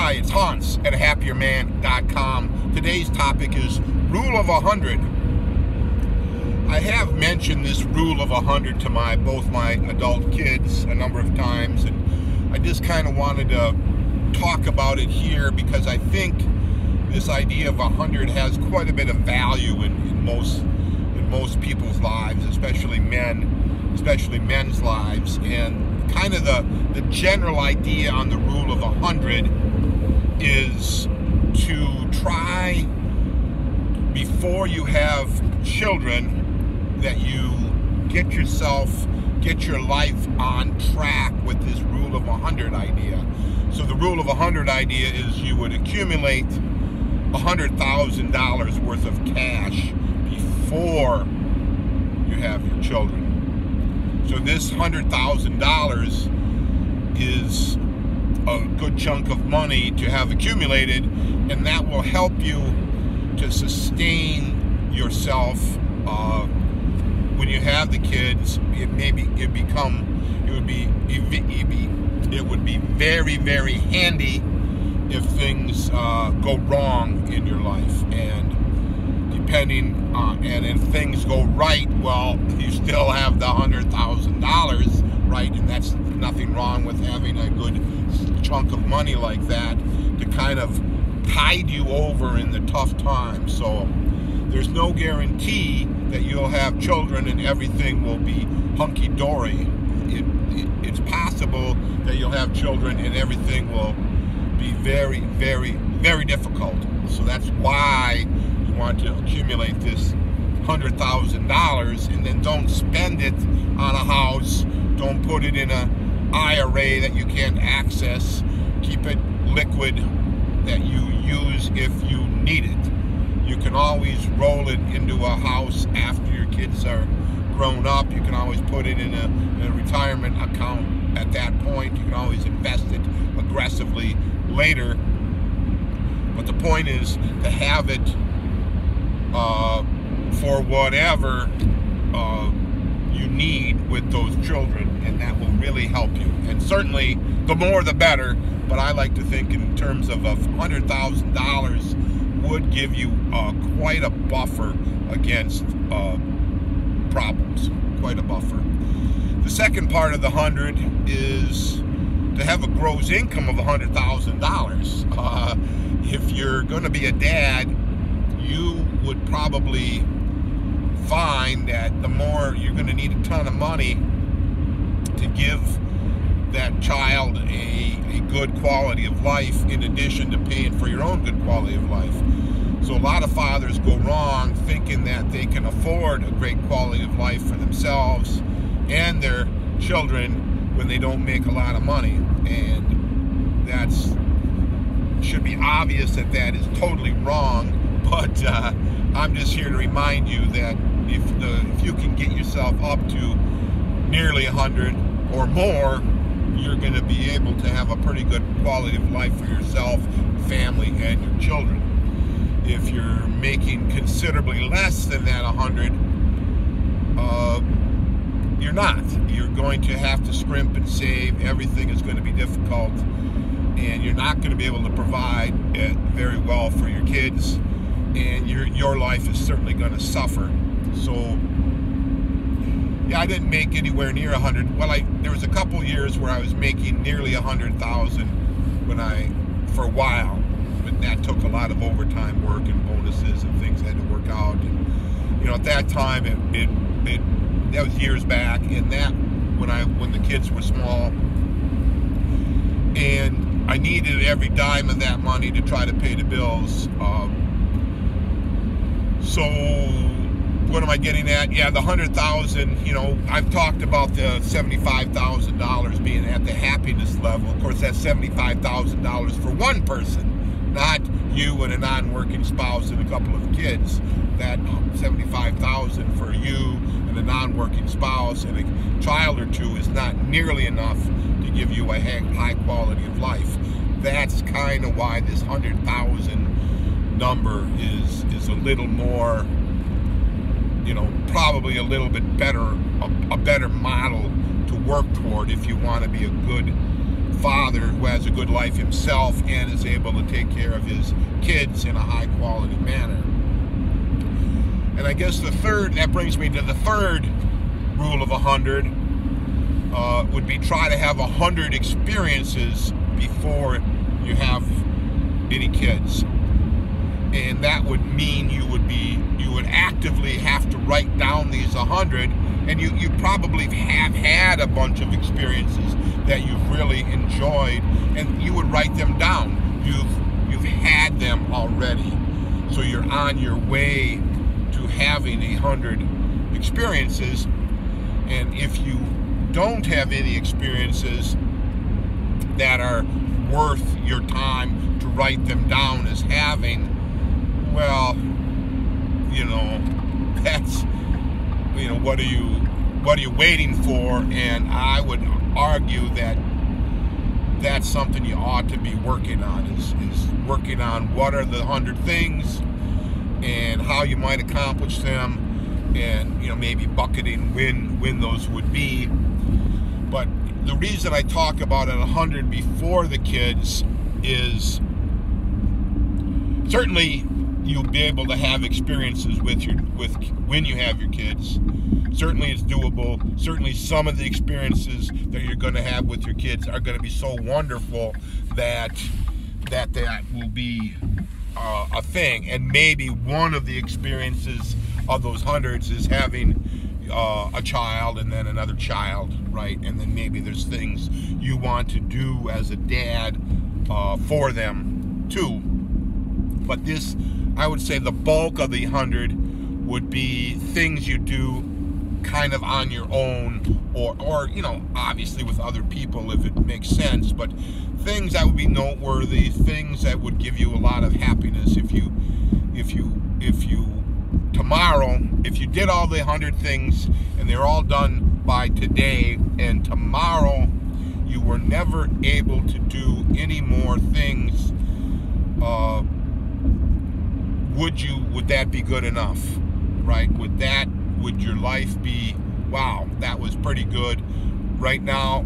Hi, it's Hans at happierman.com. Today's topic is Rule of 100. I have mentioned this Rule of 100 to both my adult kids a number of times, and I just kind of wanted to talk about it here because I think this idea of 100 has quite a bit of value in most people's lives, especially men's lives. And kind of the general idea on the Rule of 100 is to try, before you have children, that you get your life on track with this Rule of 100 idea. So the Rule of 100 idea is you would accumulate $100,000 worth of cash before you have your children. So this $100,000 is a good chunk of money to have accumulated, and that will help you to sustain yourself when you have the kids. It would be very, very handy if things go wrong in your life, and and if things go right, well, you still have the $100,000, right? And that's nothing wrong with having a good chunk of money like that to kind of tide you over in the tough times. So there's no guarantee that you'll have children and everything will be hunky-dory. It's possible that you'll have children and everything will be very, very, very difficult. So that's why you want to accumulate this $100,000, and then don't spend it on a house. Don't put it in an IRA that you can't access. Keep it liquid that you use if you need it. You can always roll it into a house after your kids are grown up. You can always put it in a retirement account at that point. You can always invest it aggressively later. But the point is to have it for whatever you need with those children, and that will really help you. And certainly the more the better, but I like to think in terms of $100,000 would give you quite a buffer against problems, quite a buffer. The second part of the 100 is to have a gross income of $100,000. If you're going to be a dad, you would probably find that the more you're going to need a ton of money to give that child a good quality of life, in addition to paying for your own good quality of life. So a lot of fathers go wrong thinking that they can afford a great quality of life for themselves and their children when they don't make a lot of money. And that's should be obvious that is totally wrong, but I'm just here to remind you that if you can get yourself up to nearly 100 or more, you're going to be able to have a pretty good quality of life for yourself, family, and your children. If you're making considerably less than that 100, you're not. You're going to have to scrimp and save. Everything is going to be difficult, and you're not going to be able to provide it very well for your kids, and your life is certainly going to suffer. So yeah, I didn't make anywhere near 100. Well, there was a couple years where I was making nearly 100,000 for a while, but that took a lot of overtime work and bonuses and things had to work out. And at that time, that was years back, and that when the kids were small, and I needed every dime of that money to try to pay the bills. So what am I getting at? Yeah, the 100,000, I've talked about the $75,000 being at the happiness level. Of course, that's $75,000 for one person, not you and a non-working spouse and a couple of kids. That $75,000 for you and a non-working spouse and a child or two is not nearly enough to give you a high quality of life. That's kind of why this 100,000 number is a little more, probably a little bit better, a better model to work toward if you want to be a good father who has a good life himself and is able to take care of his kids in a high quality manner. And I guess that brings me to the third rule of 100, would be try to have 100 experiences before you have any kids. And that would mean you would actively have to write down these 100, and you probably have had a bunch of experiences that you've really enjoyed, and you would write them down. You've had them already, so you're on your way to having 100 experiences. And if you don't have any experiences that are worth your time to write them down as having, well, that's, what are you waiting for? And I would argue that that's something you ought to be working on, is working on what are the 100 things and how you might accomplish them, and maybe bucketing when those would be. But the reason I talk about 100 before the kids is certainly you'll be able to have experiences with when you have your kids. Certainly it's doable. Certainly some of the experiences that you're going to have with your kids are going to be so wonderful that will be a thing. And maybe one of the experiences of those hundreds is having a child and then another child, right? And then maybe there's things you want to do as a dad for them too. But this, I would say the bulk of the 100 would be things you do kind of on your own, or obviously with other people if it makes sense, but things that would be noteworthy, things that would give you a lot of happiness. If you tomorrow, if you did all the 100 things and they're all done by today, and tomorrow you were never able to do any more things, would that be good enough, right? Would your life be, wow, that was pretty good. Right now,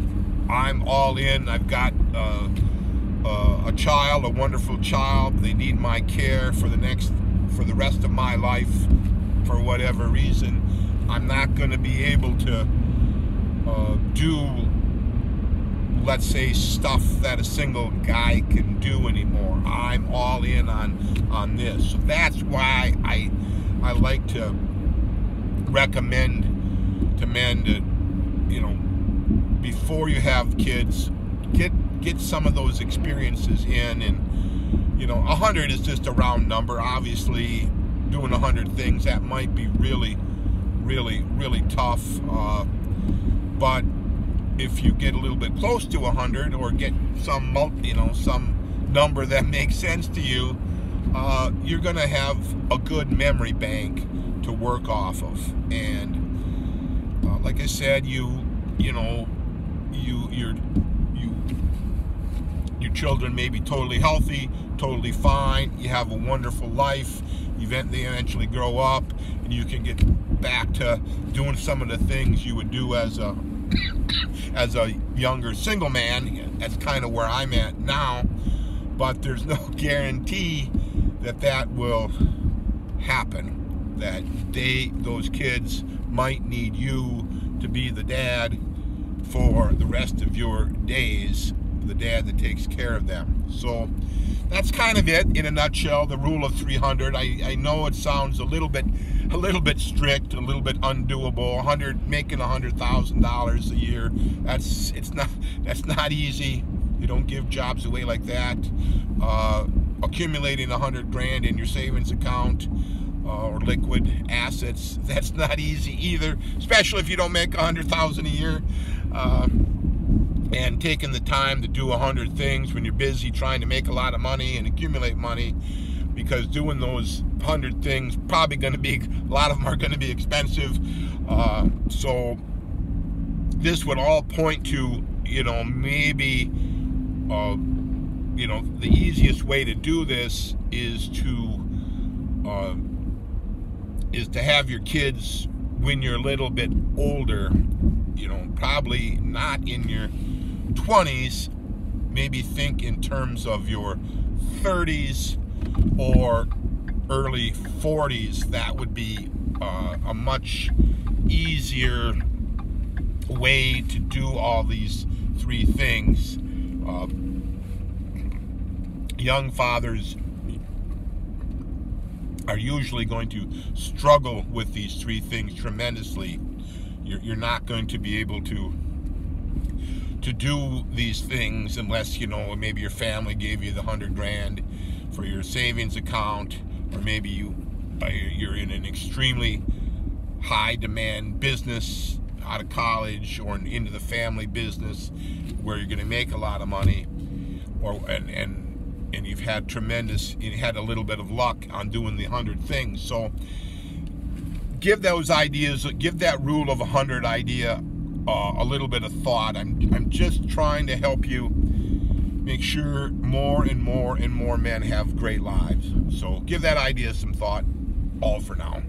I'm all in. I've got a child, a wonderful child. They need my care for the rest of my life. For whatever reason, I'm not going to be able to do, let's say, stuff that a single guy can do anymore. I'm all in on this. So that's why I like to recommend to men to, before you have kids, get some of those experiences in. And 100 is just a round number. Obviously, doing 100 things, that might be really, really, really tough. But if you get a little bit close to 100, or get some number that makes sense to you, you're going to have a good memory bank to work off of. And like I said, your children may be totally healthy, totally fine. You have a wonderful life. They eventually grow up, and you can get back to doing some of the things you would do as a younger single man. That's kind of where I'm at now. But there's no guarantee that will happen. That those kids might need you to be the dad for the rest of your days, the dad that takes care of them. So that's kind of it in a nutshell, the rule of 300. I know it sounds a little bit strict, a little bit undoable. Making $100,000 a year, that's not easy. You don't give jobs away like that. Accumulating 100 grand in your savings account or liquid assets, that's not easy either, especially if you don't make 100,000 a year. And taking the time to do 100 things when you're busy trying to make a lot of money and accumulate money, because doing those 100 things probably going to be, a lot of them are going to be expensive. So this would all point to, maybe, the easiest way to do this is to have your kids when you're a little bit older, probably not in your 20s, maybe think in terms of your 30s or early 40s. That would be a much easier way to do all these three things. Young fathers are usually going to struggle with these three things tremendously. You're not going to be able to do these things unless, you know, maybe your family gave you the $100,000 for your savings account, or maybe you're in an extremely high demand business out of college or into the family business where you're going to make a lot of money, and you've had a little bit of luck on doing the 100 things. So give those ideas, give that rule of 100 idea a little bit of thought. I'm just trying to help you make sure more and more and more men have great lives. So give that idea some thought. All for now.